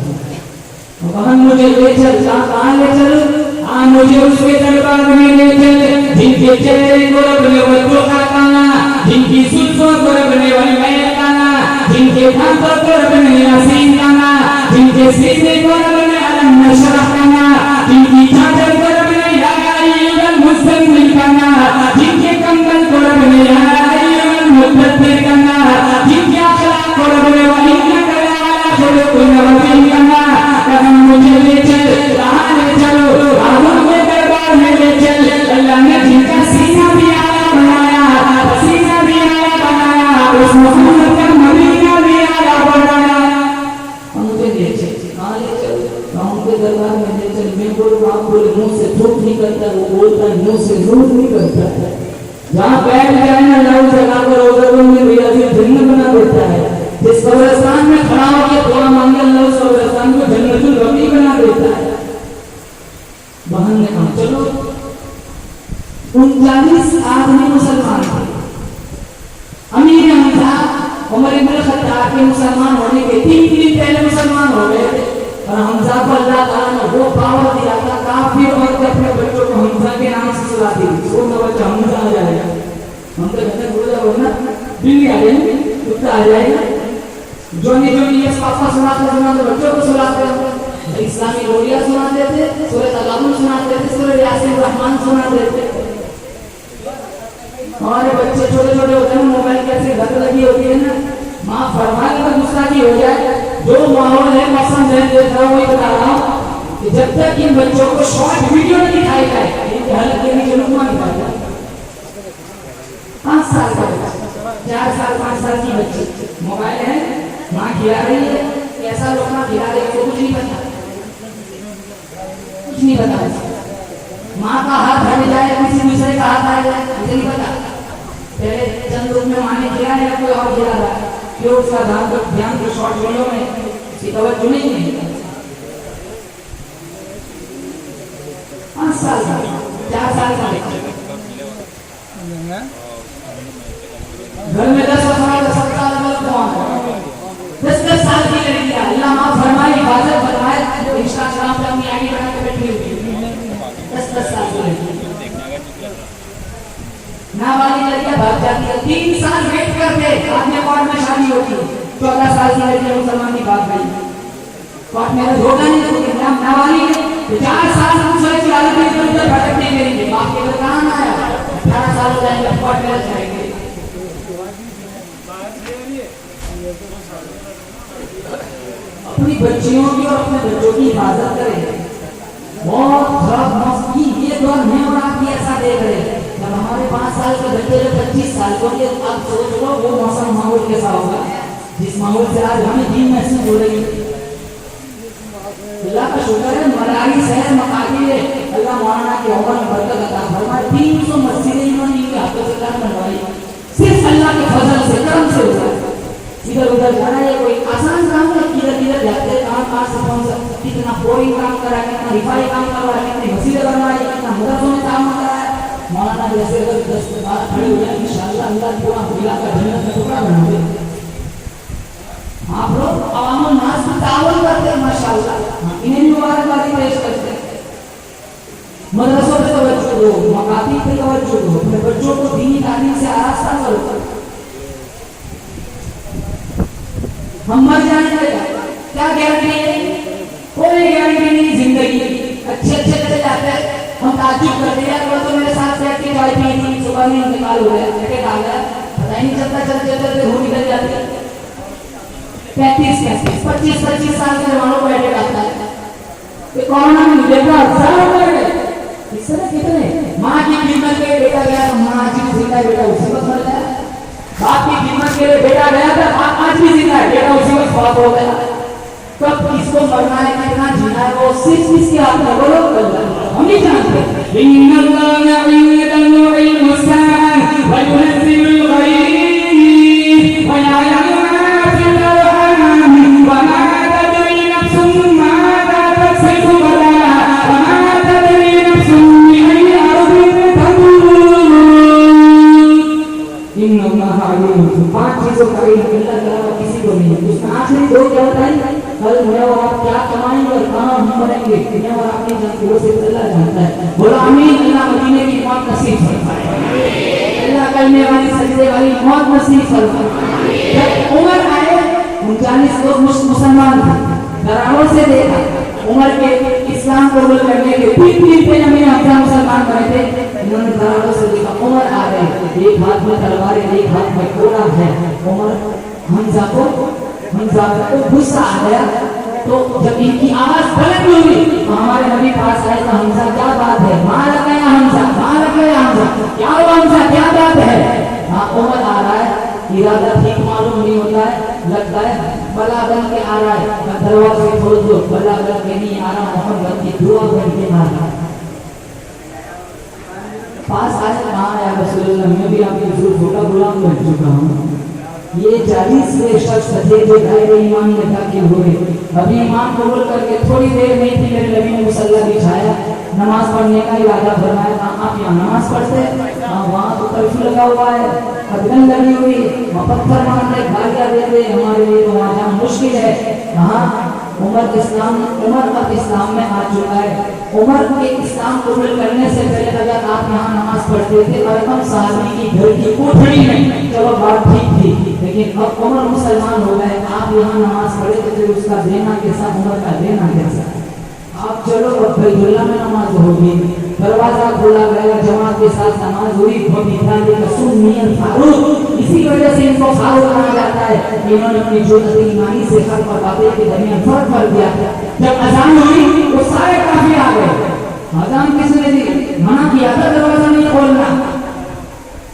बहन मुझे ले चल, कहाँ ले चल? हाँ मुझे उसके दरबार में ले चल, जिनके चेहरे को रब ने वजह काना, जिनकी सुल्फों को रब ने वलमैल काना, जिनके दांतों को रब ने यासीन काना, जिनके सीने को रब ने अलम नशरह काना, जिनकी चादर को रब ने या अय्युहल मुज़्ज़म्मिल काना, जिनके कंबल को रब ने या अय्युहल मुद्दत्थिर काना, जिनके अखलाक को रब ने व इन्नका लअला खुलुक़िन अज़ीम काना। कदम मुझे ले चल, कहाँ ले चलो? आज़म के दरबार में ले चल। अल्लाह ने जिनका सीना भी आला बनाया, सीना भी आला बनाया, उस मोहम्मद का मदीना भी आला बनाया। मुझे ले चल, कहाँ ले चल? गाँव के दरबार में ले चल। मैं बोलूँ आप बोले, मुँह से झूठ नहीं करता, वो बोलता है मुँह से झूठ नहीं करता है। जहाँ बैठ जाए ना लाल जगह पर उधर में भैया जी जन्नत बना देता है। जिस कब्रिस्तान में खड़ा होकर दुआ मांगे अल्लाह उस कब्रिस्तान को जन्नतुल बकी बना देता है। बहन ने कहा चलो। 39 आदमी मुसलमान थे। अमीर हमजा उमर इब्न खत्ताब के मुसलमान होने के 3 दिन पहले मुसलमान हो गए थे। और हमजा को अल्लाह ताला ने वो पावर दिया था, काफिर और अपने बच्चों को हमजा के नाम से सुला दी। छोटा बच्चा हमजा आ जाएगा, हम तो कहते हैं बोला बोलना बिल्ली आ जाएगी, कुत्ता आ जाएगा। जो ये पापा सुनाते बच्चों को सुनाते हैं, इस्लामी रोलिया सुनाते थे, सूरह तगाबुन सुनाते थे, सूरह यासीन रहमान सुनाते थे। हमारे बच्चे छोटे छोटे होते हैं, मोबाइल कैसे लत लगी होती है ना, माँ फरमाए तो गुस्सा की हो जाए। जो माहौल है मौसम है देख रहा हूँ, वही बता रहा हूँ कि जब तक इन बच्चों को शॉर्ट वीडियो नहीं दिखाई जाए, इनके हल्के के नीचे रुकना नहीं पाता। 5 साल का बच्चा, 4 साल 5 साल की बच्ची, मोबाइल है, माँ खिला रही है, कैसा रोकना खिला रही है कुछ नहीं पता, कुछ नहीं पता। माँ का हाथ हट जाए, किसी दूसरे का हाथ आ जाए, मुझे नहीं पता। पहले चंद रूप में माँ ने खिला या कोई और खिला रहा है, क्यों उसका ध्यान तो शॉर्ट वीडियो में इसकी तवज्जो नहीं है। 5 साल का, 4 साल का घर में 10 साल का 7 साल का कौन है? 10 साल की लड़की है, अल्लाह माफ फरमाए, हिफाजत फरमाए, इंस्टाग्राम पे अपनी आईडी बना के बैठी हुई है। 10 साल की लड़की, नाबालिग लड़कियां भाग जाती है, 3 साल वेट करते, बाद में कोर्ट में शादी होती है। 14 साल की लड़की मुसलमान की भाग गई, कोर्ट में होगा नहीं तो नाबालिग 4 साल दूसरे की हालत में इधर भटकने करेंगे, बाप के घर कहाँ आया, 18 साल हो जाएंगे कोर्ट में जाएंगे। अपनी बच्चियों की और अपने बच्चों की हिफाजत करें। बहुत खराब मौसम ये दौर में और आप ये ऐसा देख रहे हैं, जब हमारे 5 साल के बच्चे 25 साल के, अब सोच लो वो मौसम माहौल कैसा होगा जिस माहौल से आज हमें दीन महसूस हो रही है। अल्लाह का शुक्र है, मरारी शहर मकाती है, अल्लाह मौलाना की उम्र में बरकत अता फरमाए। 300 मस्जिदें इन्होंने इनके हाथों से काम बनवाई, सिर्फ अल्लाह के फजल से, करम से हुआ। इधर उधर जाना ये कोई आसान काम है, किधर किधर जाते हैं, कहाँ से कौन सा कितना बोरिंग काम करा, कितना रिफाई काम करवाया, कितनी मस्जिदें बनवाई, कितना मदरसों में काम कराया। मौलाना जैसे अगर 10 खड़ी हो जाए इंशाअल्लाह अल्लाह पूरा मिला कर जन्नत में टुकड़ा बना दे। आप लोग अवामुल नास में तावन करते हैं माशाअल्लाह, इन्हें मुबारकबादी पेश करते हैं। मदरसों पे तवज्जो दो, मकाती पे तवज्जो दो, अपने बच्चों को दीनी तालीम से आरास्ता करो। हम मर जाएंगे क्या गारंटी है? कोई गारंटी नहीं। जिंदगी अच्छे अच्छे चले जाते हैं, हम ताज्जुब करते हैं, यार तो मेरे साथ बैठ के चाय पी थी, सुबह में इंतकाल हो गया, अटैक आ गया, पता ही नहीं चलता, चलते चलते रूह निकल जाती है। 35 25 साल के जवानों को अटैक आता है, ये कोरोना में देखा हज़ारों मर गए, इस तरह कितने। माँ की खिदमत के बेटा गया तो माँ आज भी जिंदा है, बेटा उसी वक्त मर गया। बाप की खिदमत के लिए बेटा गया था, बाप आज भी जिंदा है, बेटा उसी वक्त फौत हो गया। कब किसको मरना है, कितना जीना है, वो सिर्फ किसके हाथ में, बोलो हम नहीं जानते। किसी को नहीं, उसमें आखिरी दो क्या बताई, कल मैं और आप क्या कमाएंगे और कहाँ हम मरेंगे, दुनिया और आपकी जानती वो सिर्फ अल्लाह जानता है। बोलो आमीन। अल्लाह मदीने की मौत नसीब फरमाए, अल्लाह कलमे वाली सजदे वाली मौत नसीब फरमाए। जब उमर आए 39 लोग मुसलमान थे, घरानों से देखा उमर के इस्लाम कबूल करने के 3 पे नबी हमजा मुसलमान बने थे। इन्होंने घरानों से देखा उमर आ रहे, एक हाथ में तलवार है, एक हाथ में घोड़ा है। उमर हमजा को गुस्सा आ गया, तो जब इनकी आवाज बुलंद हुई तो हमारे नबी पास आए तो हमजा क्या बात है, मार गया हमजा, मार गया हमजा, क्या हुआ हमजा, क्या बात है। हाँ उमर आ रहा है, इरादा ठीक मालूम नहीं होता है, लगता है बला बन के आ रहा है, दरवाजे खोल दो, बला बन के नहीं आ रहा, मोहम्मद की दुआ बन के आ रहा है। पास आए, कहाँ आया रसूलुल्लाह, मैं भी आपके छोटा गुलाम बन चुका हूँ। ये 40वें शख्स थे जो दायरे ईमान में दाखिल हुए। अभी ईमान कबूल करके थोड़ी देर में थी, मेरे नबी ने मुसल्ला बिछाया, नमाज पढ़ने का इरादा फरमाया। आप यहाँ नमाज पढ़ते हैं, वहाँ तो कर्फ्यू लगा हुआ है, अदन लगी हुई, पत्थर मारने गालियाँ देते, हमारे लिए तो वहाँ जाना मुश्किल है। हाँ उमर अब इस्लाम में आ चुका है। उमर के इस्लाम कबूल करने से पहले अगर आप यहाँ नमाज पढ़ते थे अरकम साहबी की घर की कोठरी में, चलो बात ठीक थी, लेकिन अब उमर मुसलमान हो गए, आप यहाँ नमाज पढ़े तो फिर उसका देना कैसा, उमर का देना कैसा। आप चलो अब बैतुल्लाह में नमाज होगी, दरवाजा खोला गया, जमात के साथ नमाज हुई बहुत ध्यान देकर सुन्नियत फारूक, इसी वजह से इनको फारूक कहा जाता है। इन्होंने अपनी जोती ईमानी से हक और बातें के दरमियान फर्क कर दिया। जब अजान हुई तो सारे काफी आ गए। अजान किसने दी? मना किया था दरवाजा नहीं खोलना।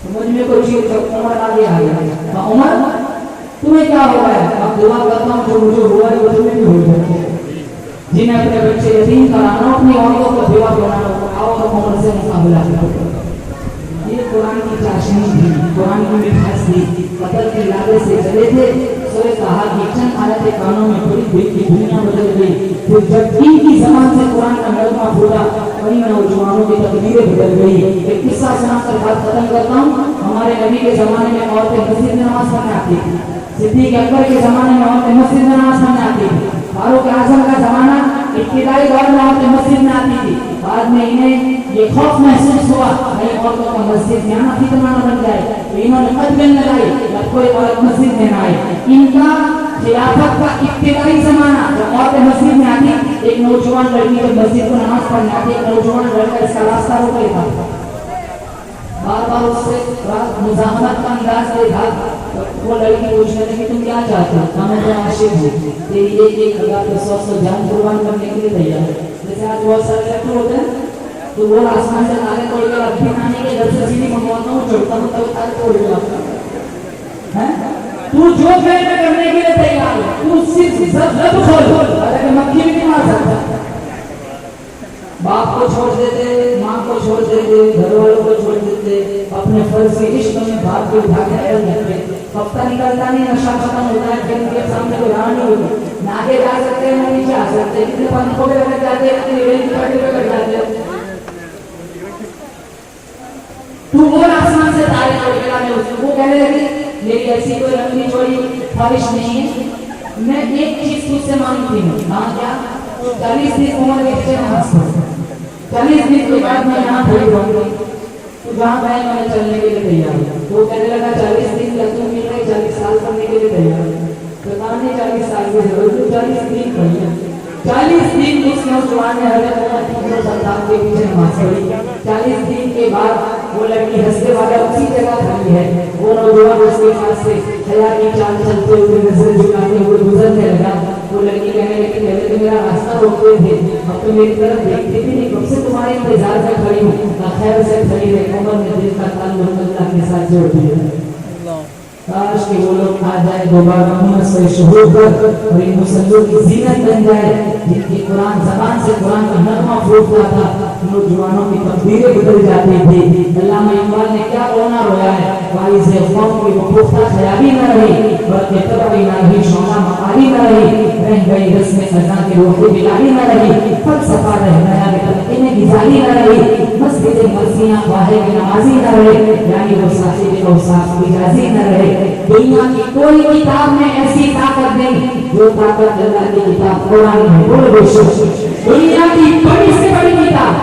समझ में कोई चीज जब उमर आगे आ गया, उमर तुम्हें क्या हो गया? अब दुआ करता हूँ जो मुझे हुआ है वो तुम्हें भी हो जाए। जिन्हें अपने बच्चे यतीम कराना, अपनी औरतों को बेवा बनाना, आओ हम उम्र से मुकाबला करो। ये कुरान की चाशनी थी, कुरान की मिठास थी। कतल के इरादे से चले थे, सोए कहा कि चंद आयतें कानों में पड़ी, दिल की दुनिया बदल गई। फिर जब इनकी ज़बान से कुरान का नगमा फूटा, वहीं नौजवानों की तकदीरें बदल गई। एक किस्सा सुनाकर बात खत्म करता हूँ। हमारे नबी के ज़माने में औरतें मस्जिद में नमाज पढ़ने आती थी। सिद्दीक अकबर के ज़माने में औरतें मस्जिद में नमाज पढ़ने आती थी। फारूक आजम का ज़माना इब्तिदाई दौर में औरतें मस्जिद में आती थी। बाद में इन्हें ये खौफ महसूस हुआ कहीं औरतों का मस्जिद में आना फितना बन जाए, तो इन्होंने कदम लगाई जब कोई औरत मस्जिद में ना आए। इनका खिलाफत का इब्तिदाई ज़माना जब औरतें मस्जिद में आती, एक नौजवान लड़की जब मस्जिद को नमाज पढ़ने आती, एक नौजवान लड़का इसका रास्ता रोक लेता, बार बार उससे मुज़ाहमत का अंदाज देखा। वो लड़की पूछने लगी तुम क्या चाहते हो? मैं तो आशिक हूँ, तेरी एक हजार तो 100 जान कुर्बान करने के लिए तैयार है। जैसे आज बहुत सारे लड़के होते हैं, तो वो आसमान से तारे तोड़ कर अपनी नानी के घर से सीढ़ी मंगवाता हूँ, चढ़ता हूँ तब तारे तोड़ के लाता है। तू जो फैसला करने के लिए तैयार है, तू सिर्फ लब खोल, अगर मक्खी भी नहीं मार सकता। बाप को छोड़ देते, माँ को छोड़ देते, घर वालों को छोड़ देते, अपने फर्ज के इश्क में बाप को उठा के रख देते। हफ्ता निकलता नहीं, नशा खत्म होता है, फिर उनके सामने कोई राह नहीं होती, ना आगे जा सकते हैं ना नीचे आ सकते हैं। कितने पंखों पे बैठ जाते हैं, कितने रेल की पटरी पे बैठ जाते हैं। तू बोल आसमान से तारे तोड़ के लाने, उसको कहने लगी मेरी ऐसी कोई लंबी चौड़ी ख्वाहिश नहीं है, मैं एक चीज तुझसे मांगती हूँ। हाँ क्या? 40 दिन उम्र के बच्चे नमाज पढ़ो, 40 दिन के बाद मैं यहाँ खड़ी रहूंगी, तो जहाँ मैं चलने के लिए तैयार हूँ। तो कहने लगा 40 दिन तक तुम मिल रही, 40 साल पढ़ने के लिए तैयार हूँ। तो कहा नहीं 40 साल की जरूरत, तो 40 दिन पढ़िए। 40 दिन उस नौजवान ने हजरत उमर सल्लल्लाहु के पीछे नमाज पढ़ी। 40 दिन के बाद वो लड़की हंसने वाला उसी जगह खड़ी है। वो नौजवान उसके पास से हया की चाल चलते हुए नजर झुकाते हुए गुजरने लगा। वो लड़की कहने लगी पहले तो मेरा रास्ता रोकते थे, अब तो मेरी तरफ देखते भी नहीं, कब से तुम्हारे इंतजार में खड़ी हूँ। खैर से खड़ी है, उमर ने दिल का ताल्लुक अल्लाह के साथ जोड़ दिया। काश कि वो लोग आ जाए दोबारा मोहम्मद से शहूद पर, और इन मुसल्लों की जीनत बन जाए जिनकी कुरान ज़बान से कुरान का नगमा फूटता था, नौजवानों की तकदीरें बदल जाती थी। अल्लामा इकबाल ने क्या रोना रोया है, वारिस कौम की वो पुख्ता ख्याली न रही, बल्कि तबई न रही, शौना मकारी न रही, रह गई रस्म अज़ां की रोटी बिलाली न रही, फलसफा रह गया बेतलक़ी में गिज़ाली न रही, मस्जिद मर्ज़ियाँ वाहे नमाजी न रहे, यानी वो साहिब औसाफ इजाज़ी न रहे। दुनिया की कोई किताब में ऐसी ताकत नहीं जो ताकत अल्लाह की किताब कुरान में। बोलो बेशक दुनिया की बड़ी से बड़ी किताब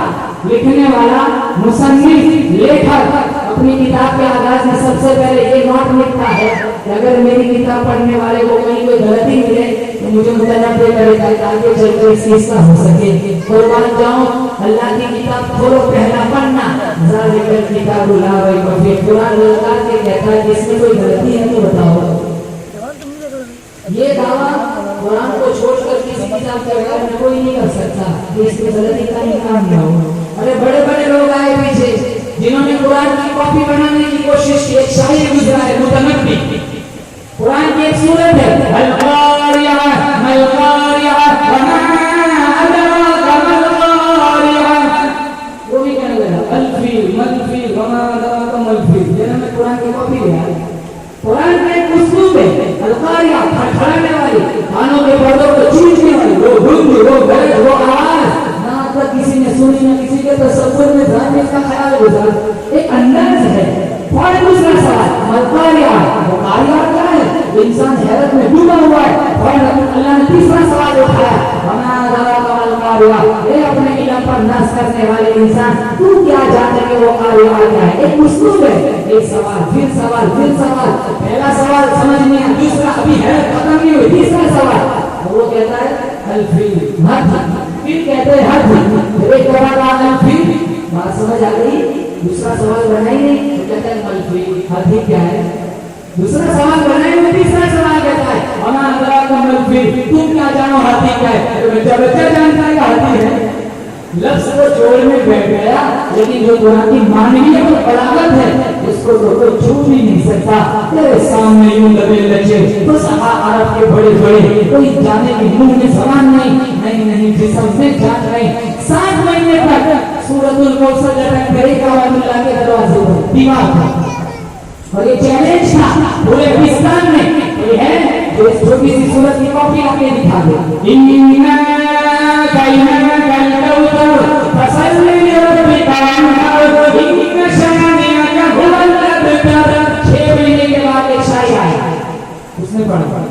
लिखने वाला मुसन्निफ लेखक अपनी किताब के आगाज में सबसे पहले ये नोट लिखता है कि अगर मेरी किताब पढ़ने वाले को कहीं कोई गलती मिले तो मुझे मुतनब्बे करेगा, आगे चलकर इस चीज का हो सके। कुर्बान जाऊं, अल्लाह की किताब खोलो, पहला पन्ना ज़ालिकल किताबु ला रैब फीह, कुरान अल्लाह के कहता है जिसमें कोई गलती है तो बताओ। ये दावा कुरान को छोड़कर किसी किताब के बारे में कोई नहीं कर सकता कि इसमें गलती का इम्कान न हो। अरे बड़े बड़े लोग आए पीछे जिन्होंने कुरान की कॉपी बनाने की कोशिश की। एक शायर गुजरा है मुतनब्बी, कुरान की एक सूरत है अल कारिया मल कारिया वमा अदराका मल कारिया, वो भी कहने लगा अल फील मल फील वमा अदराका मल फील। जिन्होंने कुरान की कॉपी लिया, कुरान में एक उस्लूब है अल कारिया, खड़खड़ाने वाली, कानों के पर्दों को चीरने वाली, वो धुंध, वो गरज, वो आवाज, ना तक किसी ने सुनी ना किसी के तसव्वुर में जाने का ख्याल गुजरा। एक अंदाज है। और दूसरा सवाल मलकारिया, वो कारिया क्या है? इंसान हैरत में डूबा हुआ है। और अल्लाह ने तीसरा सवाल उठाया वमा अदराका मल कारिया, ये अपने इल्म पर नाज़ करने वाले इंसान, तू क्या जानता कि वो कारिया क्या है? एक उस्लूब है, एक सवाल फिर सवाल फिर सवाल। पहला सवाल समझ में आया, दूसरा अभी है खत्म नहीं हुई, तीसरा सवाल वो कहता है अल फिर, फिर कहते हैं हद, एक तरह का अल फिर। बात समझ आ गई? दूसरा सवाल बनाई नहीं तो कहते हैं मलफी। हाथी क्या है? दूसरा सवाल बनाए वो तीसरा सवाल कहता है अमा अदराका मलफी, तुम क्या जानो हाथी क्या है? तो बच्चा बच्चा जानता है हाथी है। लफ्ज को जोड़ में बैठ गया, लेकिन जो कुरान की मानवीय और बलागत है उसको तो कोई छू भी नहीं सकता। तेरे सामने यूं लबे लचे तो सहा अरब के बड़े बड़े, कोई जाने की मुंह में जबान नहीं नहीं जिस्म में जान नहीं। 7 महीने तक सूरतुल कौसर लटक गई काबतुल्लाह के दरवाजे पर दीवार पर, और ये चैलेंज था पूरे पाकिस्तान में। ये है जो इस छोटी सी सूरत की कॉपी आके दिखा दे। इन्ना काइना कल कौतर फसल्ली लिरब्बिका वन्हर इन्ना शानिअका हुवल अबतर। 6 महीने के बाद एक शायरी आई, उसने पढ़ा।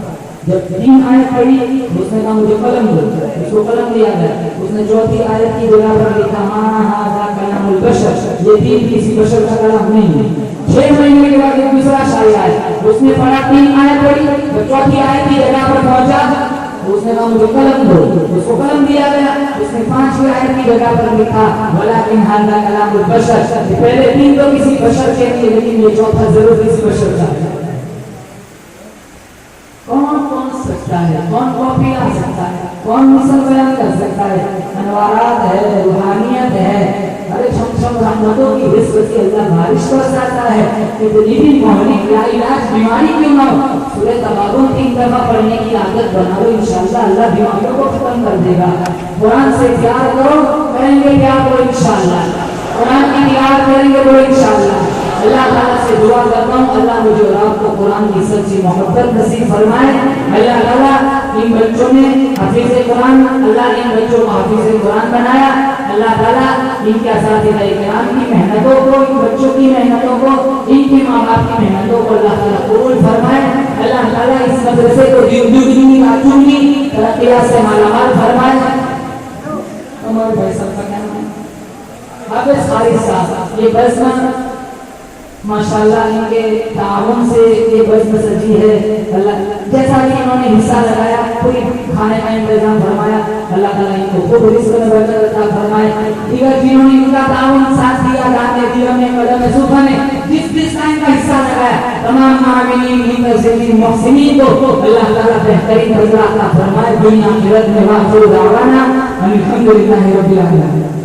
जब 3 आयत पढ़ी उसने कहा मुझे कलम दो, उसको कलम दिया गया। उसने चौथी आयत की जगह पर लिखा मा हाज़ा कलामुल बशर, ये दीन किसी बशर का कलाम नहीं है। 6 महीने के बाद एक दूसरा शायरी आया, उसने पढ़ा 3 आयत पढ़ी, तो चौथी आयत की जगह पर पहुंचा, उसने कहा मुझे कलम दो, उसको कलम दिया गया। उसने 5वीं आयत की जगह पर लिखा वलाकिन हाज़ा कलामुल बशर। पहले 3 तो किसी बशर के लिए, लेकिन ये चौथा जरूर किसी बशर का है। कौन सकता है? कौन कॉपी ला सकता है? कौन मिसल बयान कर सकता है? अनवारात है, रूहानियत है। अरे छम रहमतों की रिज़्क़ से अल्लाह बारिश बरसाता है। इतनी भी मौलिक लाइलाज बीमारी क्यों ना हो, सूरह तबारुन 3 दफा पढ़ने की आदत बना लो, इंशाअल्लाह अल्लाह बीमारियों को खत्म कर देगा। कुरान से प्यार करो, करेंगे प्यार को इंशाअल्लाह। कुरान की तिलावत करेंगे तो इंशाअल्लाह। अल्लाह ताला से दुआ करता हूँ अल्लाह मुझे और आपको कुरान की सच्ची मोहब्बत नसीब फरमाए। अल्लाह ताला इन बच्चों ने हाफिज़ कुरान, अल्लाह ने इन बच्चों को हाफिज़ कुरान बनाया। अल्लाह ताला इनके असातिज़ा किराम की मेहनतों को, इन बच्चों की मेहनतों को, इनके माँ बाप की मेहनतों को अल्लाह ताला कबूल फरमाए। अल्लाह ताला इस मदरसे को जिंदगी आचूंगी तरक्कियात से मालामाल फरमाए। उमर भाई सबका क्या नाम है? हाफिज़ फारिस साहब। ये बज़्म माशाअल्लाह इनके ताउन से ये बज़्म सजी है। अल्लाह जैसा कि इन्होंने हिस्सा लगाया, पूरी खाने का इंतजाम फरमाया, अल्लाह ताला इनको खूब रिज़्क़ में बरकत अता फरमाए। दीगर जिन्होंने इनका ताउन साथ दिया, दाने दिया में कदम सुखा ने जिस टाइम का हिस्सा लगाया, तमाम मामिनीन मुतज़िमीन मुहसिनीन को अल्लाह ताला बेहतरीन अजर अता फरमाए दुनिया आखिरत में। वाखिर दावाना अल्हम्दुलिल्लाहि रब्बिल आलमीन।